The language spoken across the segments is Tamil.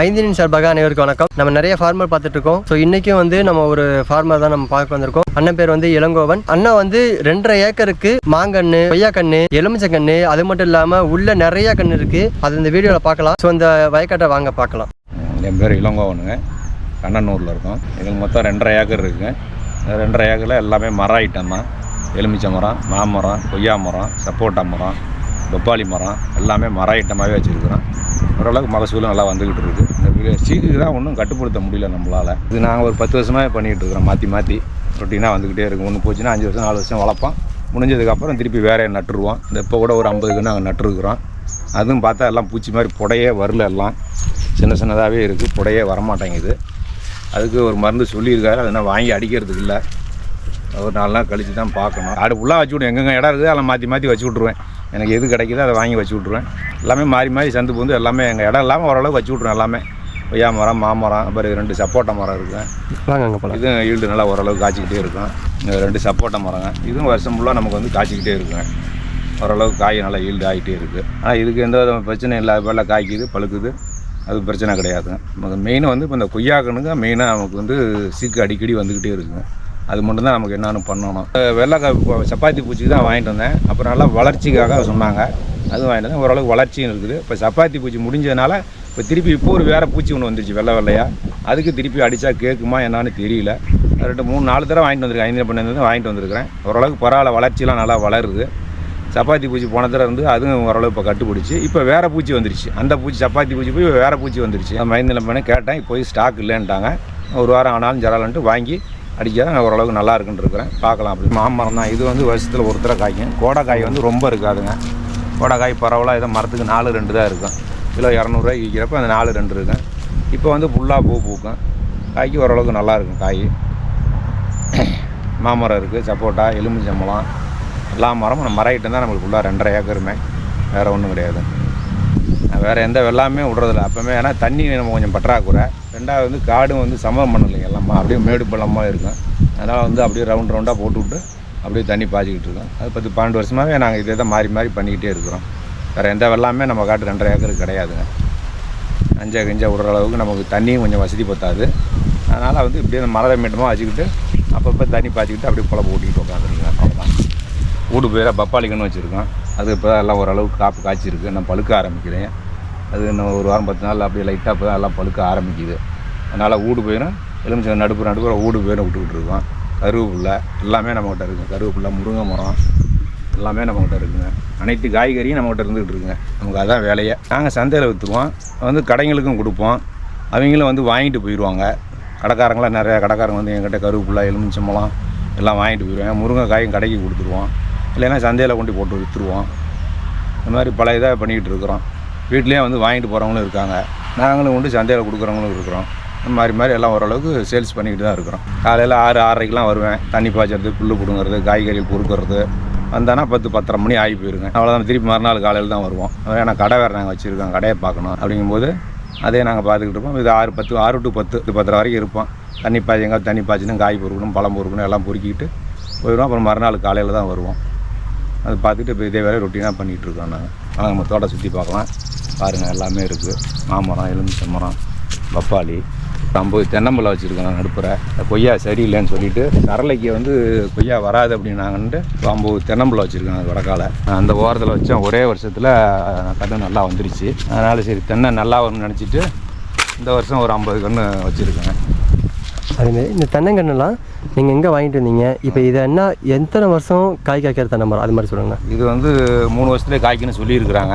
ஐந்தினின் சார்பாக அனைவருக்கும் வணக்கம். நம்ம நிறைய ஃபார்மர் பார்த்துட்டு இருக்கோம். ஸோ இன்னைக்கும் வந்து நம்ம ஒரு ஃபார்மர் தான் நம்ம பார்க்க வந்திருக்கோம். அண்ணன் பேர் வந்து இளங்கோவன். அண்ணா வந்து 2.5 ஏக்கருக்கு மாங்கன்று, கொய்யாக்கன்று, எலுமிச்சக்கன்று, அது மட்டும் இல்லாமல் உள்ள நிறைய கன்று இருக்கு. அது இந்த வீடியோவில் பார்க்கலாம். ஸோ இந்த வயக்காட்டை வாங்க பார்க்கலாம். என் பேர் இளங்கோவனுங்க, கண்ணனூரில் இருக்கோம். எங்களுக்கு மொத்தம் 2.5 ஏக்கர் இருக்குங்க. 2.5 ஏக்கரில் எல்லாமே மரம் ஐட்டம் தான். எலுமிச்சை மரம், மாமரம், கொய்யா மரம், சப்போட்டா மரம், பப்பாளி மரம் எல்லாமே மர ஐட்டமாகவே வச்சுருக்குறோம். ஓரளவுக்கு மகசூலும் நல்லா வந்துக்கிட்டு இருக்குது. இந்த சீக்குக்கு தான் ஒன்றும் கட்டுப்படுத்த முடியல நம்மளால். இது நாங்கள் ஒரு 10 வருஷமாக பண்ணிகிட்டு இருக்கிறோம். மாற்றி ரொட்டீனாக வந்துக்கிட்டே இருக்கும். ஒன்று போச்சுன்னா 5 வருஷம் 4 வருஷம் வளர்ப்போம். முடிஞ்சதுக்கப்புறம் திருப்பி வேற நட்டுருவோம். இந்த இப்போ கூட ஒரு 50 கன்று நாங்கள் நட்டுருக்குறோம். அதுவும் பார்த்தா எல்லாம் பூச்சி மாதிரி புடையே வரல, எல்லாம் சின்னதாகவே இருக்குது, புடையே வரமாட்டேங்குது. அதுக்கு ஒரு மருந்து சொல்லியிருக்காரு, அதை நான் வாங்கி அடிக்கிறதுக்கு இல்லை. ஒரு 4 நாள் கழித்து தான் பார்க்கணும். ஆடு ஃபுல்லாக வச்சு விடுவேன். எங்கெங்கே இடம் இருக்குது அதெல்லாம் மாற்றி வச்சு விட்ருவேன். எனக்கு எது கிடைக்குதோ அதை வாங்கி வச்சு விட்ருவேன். எல்லாமே மாறி சந்து பூந்து எல்லாமே எங்கள் இடம் இல்லாமல் ஓரளவுக்கு வச்சு விட்ருவேன். எல்லாமே கொய்யா மரம், மாமரம், அப்புறம் 2 சப்போட்டா மரம் இருக்குங்க. இதுவும் ஈல்டு நல்லா ஓரளவுக்கு காய்ச்சிக்கிட்டே இருக்கும். 2 சப்போட்டா மரங்க, இதுவும் வருஷம் ஃபுல்லாக நமக்கு வந்து காய்ச்சிக்கிட்டே இருக்குங்க. ஓரளவுக்கு காய் நல்லா ஈல்டு ஆகிட்டே இருக்குது. ஆனால் இதுக்கு எந்த வித பிரச்சனையும் இல்லாத போல காய்க்குது, பழுக்குது, அது பிரச்சனை கிடையாதுங்க. நமக்கு மெயினாக வந்து இப்போ இந்த கொய்யாக்கணுங்க மெயினாக நமக்கு வந்து சீக்கு அடிக்கடி வந்துக்கிட்டே இருக்குங்க. அது மட்டும்தான் நமக்கு என்னென்னு பண்ணணும். வெள்ளைக்காய் சப்பாத்தி பூச்சிக்கு தான் வாங்கிட்டு வந்தேன். அப்புறம் நல்லா வளர்ச்சிக்காக சொன்னாங்க, அதுவும் வாங்கிட்டு வந்தேன். ஓரளவுக்கு வளர்ச்சியும் இருக்குது. இப்போ சப்பாத்தி பூச்சி முடிஞ்சதுனால இப்போ திருப்பி இப்போ ஒரு வேறு பூச்சி ஒன்று வந்துருச்சு, வெள்ளையாக. அதுக்கு திருப்பி அடித்தா கேட்குமா என்னான்னு தெரியல. 2-3-4 தடவை வாங்கிட்டு வந்திருக்கேன். 5 பண்ணி வாங்கிட்டு வந்திருக்கிறேன். ஓரளவுக்கு பரவாயில்ல, வளர்ச்சிலாம் நல்லா வளருது. சப்பாத்தி பூச்சி போன தடவை இருந்து அதுவும் ஓரளவு இப்போ கட்டுப்பிடிச்சி. இப்போ வேறு பூச்சி வந்துருச்சு. அந்த பூச்சி சப்பாத்தி பூச்சி போய் வேறு பூச்சி வந்துருச்சு. மைந்தில் பண்ணி கேட்டேன், போய் ஸ்டாக் இல்லைன்ட்டாங்க. ஒரு வாரம் ஆனாலும் ஜராலன்ட்டு வாங்கி அடிக்காத நான் ஓரளவுக்கு நல்லா இருக்குன்னு இருக்கிறேன். பார்க்கலாம். அப்படி மாமரம் தான். இது வந்து வருஷத்தில் ஒரு தடவை காய்க்கும். கோடைக்காய் வந்து ரொம்ப இருக்காதுங்க. கோடைக்காய் பரவலாக ஏதோ மரத்துக்கு 4-2 தான் இருக்கும். கிலோ 200 ரூபாய்க்கு விற்கிறப்ப அந்த 4-2 இருக்கும். இப்போ வந்து ஃபுல்லாக பூக்கும். காய்க்கு ஓரளவுக்கு நல்லா இருக்கும் காய். மாமரம் இருக்குது, சப்போட்டா, எலுமிச்சம்பழம், எல்லா மரமும் மர ஐட்டம் தான் நம்மளுக்கு ஃபுல்லாக 2.5 ஏக்கருமே. வேறு ஒன்றும் கிடையாது. வேறு எந்த வெள்ளாமே விட்றதில்ல அப்போமே. ஏன்னா தண்ணி நம்ம கொஞ்சம் பற்றாக்குறை. 2வது வந்து காடும் வந்து சமம் பண்ணலைங்க. எல்லாமே அப்படியே மேடு பள்ளமாக இருக்கும். அதனால் வந்து அப்படியே ரவுண்டாக போட்டு விட்டு அப்படியே தண்ணி பாய்ச்சிக்கிட்டு இருக்கோம். அது 10-12 வருஷமாகவே நாங்கள் இதே தான் மாறி பண்ணிக்கிட்டே இருக்கிறோம். வேறு எந்த வெள்ளாமே நம்ம காட்டு 2.5 ஏக்கருக்கு கிடையாதுங்க. கிஞ்சா விடுற அளவுக்கு நமக்கு தண்ணியும் கொஞ்சம் வசதி பற்றாது. அதனால் வந்து இப்படியே மரத்தை மீட்டமாக வச்சுக்கிட்டு அப்பப்போ தண்ணி பாய்ச்சிக்கிட்டு அப்படியே குழம்பு ஊட்டிக்கிட்டு உட்காந்துருக்கேன். அவ்வளோதான். வீடு பேராக பப்பாளி கன்று வச்சுருக்கோம். அது இப்போ தான் எல்லாம் ஓரளவுக்கு காப்பு காய்ச்சிருக்கு. நான் பழுக்க ஆரம்பிக்கிறேன். அது இன்னும் ஒரு வாரம் 10 நாள் அப்படியே லைட்டாக இப்போ தான் எல்லாம் பழுக்க ஆரம்பிக்குது. அதனால் ஊடு போயிடும். எலுமிச்சை நடுப்புற ஊடு போயிடும் விட்டுக்கிட்டு இருக்கோம். கருவேப்பில்லை எல்லாமே நம்மகிட்ட இருக்குங்க. கருவேப்பில்லை, முருங்கை மரம் எல்லாமே நம்மகிட்ட இருக்குங்க. அனைத்து காய்கறியும் நம்மகிட்ட இருந்துகிட்டு இருக்குங்க. நமக்கு அதான் வேலையை. நாங்கள் சந்தையில் விற்றுருவோம், வந்து கடைங்களுக்கும் கொடுப்போம். அவங்களும் வந்து வாங்கிட்டு போயிடுவாங்க. கடைக்காரங்களாம் நிறையா கடைக்காரங்க வந்து எங்கிட்ட கருவேப்பில்லை, எலுமிச்சம்பழம் எல்லாம் வாங்கிட்டு போயிடுவாங்க. முருங்கைக்காயும் கடைக்கு கொடுத்துருவோம். இல்லைன்னா சந்தையில் கொண்டு போட்டு விற்றுருவோம். இந்த மாதிரி பல இதாக பண்ணிக்கிட்டு இருக்கிறோம். வீட்லேயே வந்து வாங்கிட்டு போகிறவங்களும் இருக்காங்க. நாங்களும் கொண்டு சந்தையில் கொடுக்குறவங்களும் இருக்கிறோம். இந்த மாதிரி எல்லாம் ஓரளவுக்கு சேல்ஸ் பண்ணிக்கிட்டு தான் இருக்கிறோம். காலையில் 6-6:30க்கெலாம் வருவேன். தண்ணி பாய்ச்சறது, புல் பிடுங்கிறது, காய்கறி பொறுக்கிறது. வந்தானா 10-10:30 மணி ஆகி போயிருங்க. அவ்வளோதான். திருப்பி மறுநாள் காலையில் தான் வருவோம். ஏன்னா கடை வேறு நாங்கள் வச்சுருக்கோம். கடையை பார்க்கணும். அப்படிங்கும்போது அதே நாங்கள் பார்த்துக்கிட்டு இருப்போம். இது 6 to 10 வரைக்கும் இருப்போம். தண்ணி பாய்ச்சினும் காய் பொறுக்கணும், பழம் பொறுக்கணும், எல்லாம் பொறுக்கிட்டு போயிடுவோம். அப்புறம் மறுநாள் காலையில் தான் வருவோம். அது பார்த்துட்டு இப்போ இதே வேலை ரொட்டீனாக பண்ணிகிட்ருக்கோம். நாங்கள் நம்ம தோட்டம் சுற்றி பார்க்கலாம். பாருங்கள், எல்லாமே இருக்குது. மாமரம், எலுமிச்சை மரம், பப்பாளி, 50 தென்னம்பழம் வச்சுருக்கோம். நடுப்புற கொய்யா சரியில்லைன்னு சொல்லிவிட்டு சரளைக்கு வந்து கொய்யா வராது அப்படின்னாங்கன்ட்டு 50 தென்னம்பழம் வச்சுருக்கோம். அது வடக்கால அந்த ஓரத்தில் வச்சோம். ஒரே வருஷத்தில் கன்று நல்லா வந்துருச்சு. அதனால் சரி தென்னை நல்லா வரும்னு நினச்சிட்டு இந்த வருஷம் ஒரு 50 கன்று வச்சுருக்கேன். அதுமாரி இந்த தென்னங்கன்றுலாம் நீங்கள் எங்கே வாங்கிட்டு வந்தீங்க? இப்போ இதை என்ன எத்தனை வருஷம் காய் காய்க்கிற தென்னை மரம் அது மாதிரி சொல்லுங்கள். இது வந்து 3 வருஷத்துலேயே காய்க்குன்னு சொல்லியிருக்கிறாங்க.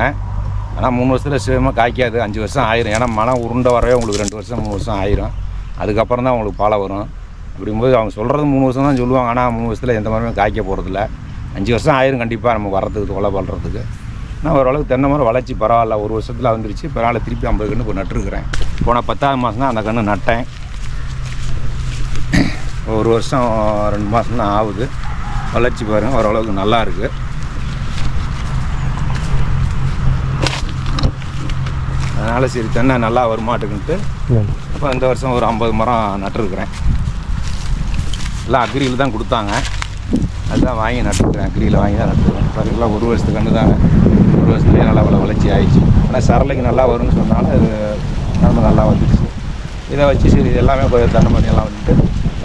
ஆனால் 3 வருஷத்தில் சேமாக காய்க்காது. 5 வருஷம் ஆயிரும். ஏன்னா மனம் உருண்டை வரவே உங்களுக்கு 2 வருஷம் 3 வருஷம் ஆயிரும். அதுக்கப்புறம் தான் உங்களுக்கு பாலை வரும். அப்படிங்கும்போது அவங்க சொல்கிறது 3 வருஷம் தான் சொல்லுவாங்க. ஆனால் 3 வருஷத்தில் எந்த மரமே காய்க்க போகிறதில்ல. 5 வருஷம் ஆயிரும் கண்டிப்பாக நம்ம வர்றதுக்கு, கொலை பண்ணுறதுக்கு. நான் ஓரளவுக்கு தென்னை மரம் வளர்ச்சி பரவாயில்ல. ஒரு வருஷத்தில் வந்துருச்சு. இப்போ நாள் திருப்பி 50 கன்று இப்போ நட்டுருக்குறேன். போன 10ஆவது மாதம் தான் அந்த கன்று நட்டேன். ஒரு வருஷம் 2 மாதம் தான் ஆகுது. வளர்ச்சி பாருங்கள், ஓரளவுக்கு நல்லா இருக்குது. அதனால் சரி தென்னை நல்லா வருமாட்டுக்குன்ட்டு அப்போ இந்த வருஷம் ஒரு 50 மரம் நட்டுருக்குறேன். எல்லாம் அக்ரியில் தான் கொடுத்தாங்க. அதுதான் வாங்கி நட்டுருக்குறேன். அக்ரியில் வாங்கி தான் நட்டுருக்கேன். பாருங்களா, ஒரு வருஷத்துக்கு கன்று தாங்க. ஒரு வருஷத்துலேயே நல்லா வளர்ச்சி ஆயிடுச்சு. ஆனால் சரளைக்கு நல்லா வரும்னு சொன்னாலும் அது நம்ம நல்லா வந்துடுச்சு. இதை வச்சு சரி எல்லாமே கொஞ்சம் தென்னை மணியெல்லாம் வந்துட்டு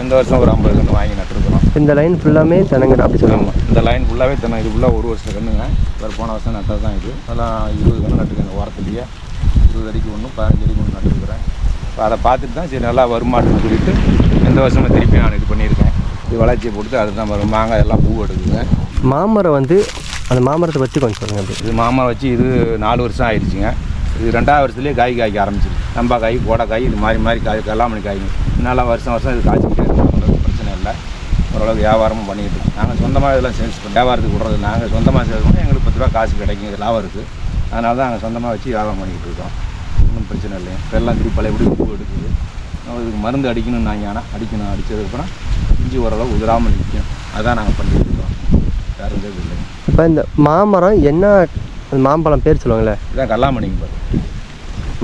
இந்த வருஷம் ஒரு 50 கன்று வாங்கி நட்டுருக்குறோம். இந்த லைன் ஃபுல்லாமே தென்னங்கன்று அப்படி சொல்லுவாங்க. இந்த லைன் ஃபுல்லாகவே தென்னை. இது ஃபுல்லாக ஒரு வருஷம் கன்றுங்க. வேறு போன வருஷம் நட்டது தான் இது. அதெல்லாம் 20 கன்று நட்டுருக்கேன். ஓரத்துலேயே 20 அடிக்கு ஒன்று 15 அடிக்கு ஒன்று நட்டுருக்குறேன். இப்போ அதை பார்த்துட்டு தான் சரி நல்லா வருமானம்னு சொல்லிட்டு இந்த வருஷமாக திருப்பி நான் இது பண்ணியிருக்கேன். இது வளர்ச்சியை பொறுத்து அதுதான் வரும். மாங்காய் எல்லாம் பூ எடுக்குங்க. மாமரம் வந்து அந்த மாமரத்தை பற்றி கொஞ்சம் சொல்லுங்கள். அப்படி இது மாமரம் வச்சு இது 4 வருஷம் ஆயிடுச்சுங்க. இது 2வது வருஷத்துலேயே காய்க்க ஆரம்பிச்சிருக்கு. நம்பாக்காய், கோடைக்காய், இது மாறி காய் கல்லாமணி காய்ங்க. இதனால் வருஷம் இது காய்ச்சிக்கிட்டே இருக்கும். பிரச்சனை இல்லை. ஓரளவுக்கு வியாபாரமும் பண்ணிக்கிட்டு இருக்கோம். நாங்கள் சொந்தமாக இதெல்லாம் சேல்ஸ் பண்ணி வியாபாரத்துக்கு விட்றது. நாங்கள் சொந்தமாக சேல்ஸ் பண்ணி எங்களுக்கு 10 ரூபா காசு கிடைக்கும். இது லாபம் இருக்குது. அதனால தான் நாங்கள் சொந்தமாக வச்சு வியாபாரம் பண்ணிக்கிட்டு இருக்கோம். ஒன்றும் பிரச்சனை இல்லைங்க. இப்போ எல்லாம் திருப்பி பழையபடி பூ எடுக்குது. இதுக்கு மருந்து அடிக்கணும்னு நாங்கள் அடிக்கணும். அடித்ததுக்கப்புறம் இஞ்சி ஓரளவு உதிராமல் நிற்கும். அதான் நாங்கள் பண்ணிக்கிட்டு இருக்கோம். வேறு எதுவும் இல்லைங்க. இப்போ இந்த மாமரம் என்ன மாம்பழம் பேர் சொல்லுவாங்களே? இதான் கல்லாமணிங்க. பாரு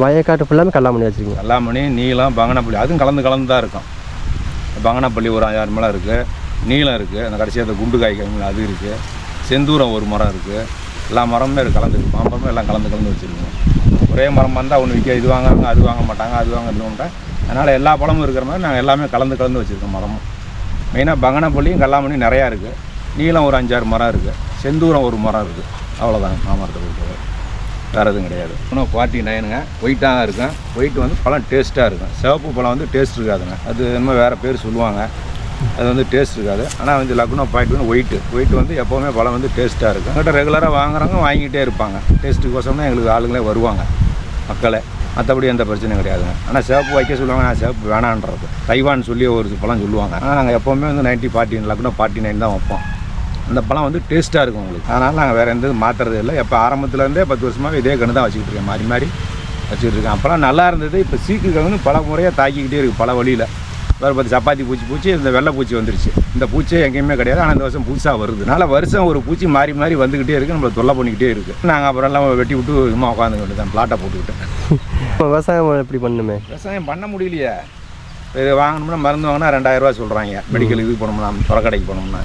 வயக்காட்டு ஃபுல்லாமே கல்லாமணி வச்சுருக்கீங்க. கல்லாமணி, நீளம், பங்கனப்பள்ளி அதுவும் கலந்து தான் இருக்கும். பங்கனப்பள்ளி ஒரு 5-6 மரம் இருக்குது. நீளம் இருக்குது. அந்த கடைசியாக அந்த குண்டு காய்க்காய்ங்கள அது இருக்குது. செந்தூரம் ஒரு மரம் இருக்குது. எல்லா மரமுமே கலந்துருக்கு. மாம்பழமும் எல்லாம் கலந்து வச்சுருக்கோம். ஒரே மரம் வந்தால் ஒன்று விற்க இது வாங்குறாங்க, அது வாங்க மாட்டாங்க, அது வாங்க இது வாங்க. அதனால் எல்லா பழமும் இருக்கிற மாதிரி நாங்கள் எல்லாமே கலந்து வச்சுருக்கோம். மரமும் மெயினாக பங்கனப்பள்ளியும் கல்லாமணி நிறையா இருக்குது. நீளம் ஒரு 5-6 மரம் இருக்குது. செந்தூரம் ஒரு மரம் இருக்குது. அவ்வளோதாங்க மாமரத்தை பொறுத்தவரை. வேறு எதுவும் கிடையாது. இன்னும் 49ங்க. ஒயிட்டாக தான் இருக்கும். ஒயிட் வந்து பழம் டேஸ்ட்டாக இருக்கும். சிவப்பு பழம் வந்து டேஸ்ட் இருக்காதுங்க. அது என்னமோ வேறு பேர் சொல்லுவாங்க. அது வந்து டேஸ்ட் இருக்காது. ஆனால் வந்து லக்னோ பாயிண்ட் வந்து ஒயிட் வந்து எப்போவுமே பழம் வந்து டேஸ்ட்டாக இருக்கும். எங்கிட்ட ரெகுலராக வாங்குறவங்க வாங்கிக்கிட்டே இருப்பாங்க. டேஸ்ட்டுக்கோசரம் தான் எங்களுக்கு ஆளுங்களே வருவாங்க, மக்களே. மற்றபடி எந்த பிரச்சனையும் கிடையாதுங்க. ஆனால் சிவப்பு வைக்க சொல்லுவாங்க. நான் சிவப்பு வேணான்றது. தைவான் சொல்லி ஒரு பழம் சொல்லுவாங்க. ஆனால் நாங்கள் எப்போவுமே வந்து 90-49 லக்னோ 49 தான் வைப்போம். அந்த பழம் வந்து டேஸ்ட்டாக இருக்கும் உங்களுக்கு. அதனால் நாங்கள் வேறு எந்த மாற்றுறது இல்லை. எப்போ ஆரம்பத்துலேருந்தே 10 வருஷமாகவே இதே கன்று தான் வச்சுக்கிட்டு இருக்கேன். மாறி வச்சுக்கிட்டு இருக்கேன். அப்போலாம் நல்லா இருந்தது. இப்போ சீக்கு கன்று பல முறையாக தாக்கிக்கிட்டே இருக்குது. பல வழியில் வேறு 10 சப்பாத்தி பூச்சி இந்த வெள்ளை பூச்சி வந்துருச்சு. இந்த பூச்சியே எங்கேயுமே கிடையாது. ஆனால் இந்த வருஷம் புதுசாக வருது. அதனால் வருஷம் ஒரு பூச்சி மாறி வந்துக்கிட்டே இருக்குது. நம்மளை தொல்லை பண்ணிக்கிட்டே இருக்குது. நாங்கள் அப்புறம் எல்லாம் வெட்டி விட்டு சும்மா உட்காந்து வேண்டியதான். பிளாட்டை போட்டுக்கிட்டேன். விவசாயம் எப்படி பண்ணுமே? விவசாயம் பண்ண முடியலையே. இது வாங்கணும்னா மருந்து வாங்கினா 2000 ரூபா சொல்கிறாங்க. மெடிக்கல் இது போனோம்னா, துறக்கடைக்கு போனோம்னா.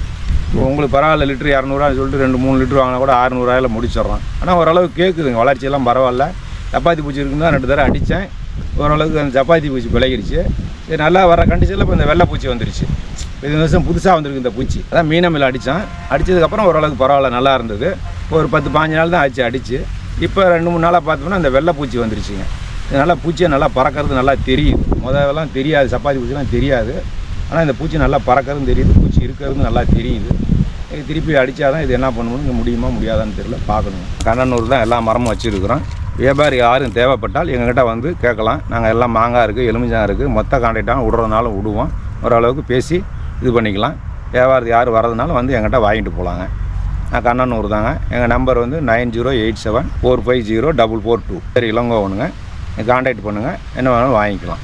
இப்போ உங்களுக்கு பரவாயில்ல, லிட்டரு 200 சொல்லிட்டு 2-3 லிட்டர் வாங்கினா கூட 600 முடிச்சிடுறோம். ஆனால் ஓரளவு கேட்குதுங்க. வளர்ச்சியெல்லாம் பரவாயில்ல. சப்பாத்தி பூச்சி இருக்குன்னு தான் 2 தடவை அடித்தேன். ஓரளவுக்கு அந்த சப்பாத்தி பூச்சி விலகிடுச்சு. சரி, நல்லா வர கண்டிஷனில் இப்போ இந்த வெள்ளை பூச்சி வந்துருச்சு. இது வருஷம் புதுசாக வந்திருக்கு இந்த பூச்சி. அதான் மீனமில் அடித்ததுக்கப்புறம் ஓரளவுக்கு பரவாயில்ல, நல்லா இருந்தது. ஒரு 10-15 நாள் தான் ஆச்சு அடித்து. இப்போ 2-3 நாளாக பார்த்தோம்னா அந்த வெள்ளை பூச்சி வந்துருச்சுங்க. இதனால் பூச்சியை நல்லா பறக்கிறது நல்லா தெரியுது. முதல்லாம் தெரியாது, சப்பாத்தி பூச்சிலாம் தெரியாது. ஆனால் இந்த பூச்சி நல்லா பறக்கிறது தெரியுது. பூச்சி இருக்கிறது நல்லா தெரியுது. திருப்பி அடித்தா தான் இது என்ன பண்ணணும்னு இங்கே முடியுமா முடியாதான்னு தெரியல, பார்க்கணும். கண்ணனூர் தான் எல்லா மரமும் வச்சுருக்குறோம். வியாபாரி யாரும் தேவைப்பட்டால் எங்ககிட்ட வந்து கேட்கலாம். நாங்கள் எல்லாம் மாங்காய் இருக்குது, எலுமிச்சம் இருக்குது. மொத்த கான்ட்ராக்டாக விடுறதுனாலும் விடுவோம். ஓரளவுக்கு பேசி இது பண்ணிக்கலாம். வியாபாரி யார் வரதுனாலும் வந்து எங்கிட்ட வாங்கிட்டு போகலாங்க. நான் கண்ணனூர் தாங்க. எங்கள் நம்பர் வந்து 9087450442. சரி, இளங்கோவனுங்க. கான்டாக்ட் பண்ணுங்கள். என்ன வேணாலும் வாங்கிக்கலாம்.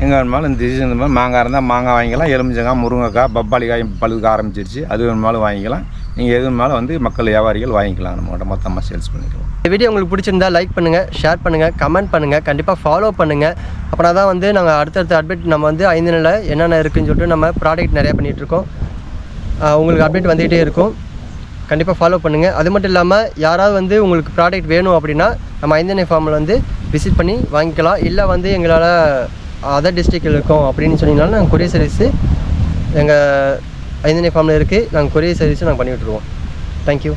எங்கே வேணுமாலும் இந்த சீசன் இந்த மாதிரி மாங்காய் இருந்தால் மாங்காய் வாங்கிக்கலாம். எலுமிச்சங்காய், முருங்கைக்காய், பப்பாளி காய் பழுதுக்க ஆரம்பிச்சிருச்சு. அது வேணுமாலும் வாங்கிக்கலாம். நீங்கள் எது வேணுமாலும் வந்து மக்கள் வியாபாரிகள் வாங்கிக்கலாம். நம்மகிட்ட மொத்தமாக சேல்ஸ் பண்ணிக்கலாம். இந்த வீடியோ உங்களுக்கு பிடிச்சிருந்தா லைக் பண்ணுங்கள், ஷேர் பண்ணுங்கள், கமெண்ட் பண்ணுங்கள், கண்டிப்பாக ஃபாலோ பண்ணுங்கள். அப்புறம் தான் வந்து நாங்கள் அடுத்தடுத்த அப்டேட் நம்ம வந்து 5 நாளில் என்னென்ன இருக்குதுன்னு சொல்லிட்டு நம்ம ப்ராடக்ட் நிறையா பண்ணிகிட்ருக்கோம். உங்களுக்கு அப்டேட் வந்துகிட்டே இருக்கும். கண்டிப்பாக ஃபாலோ பண்ணுங்கள். அது மட்டும் இல்லாமல் யாராவது வந்து உங்களுக்கு ப்ராடக்ட் வேணும் அப்படின்னா நம்ம ஐந்தனை ஃபார்மில் வந்து விசிட் பண்ணி வாங்கிக்கலாம். இல்லை வந்து எங்களால் அதர் டிஸ்ட்ரிக்டில் இருக்கோம் அப்படின்னு சொன்னீங்கனாலும் நாங்கள் கொரியர் சர்வீஸு எங்கள் ஐந்தனை ஃபார்மில் இருக்குது. நாங்கள் கொரியர் சர்வீஸும் நாங்கள் பண்ணி விட்டுருவோம். தேங்க்யூ.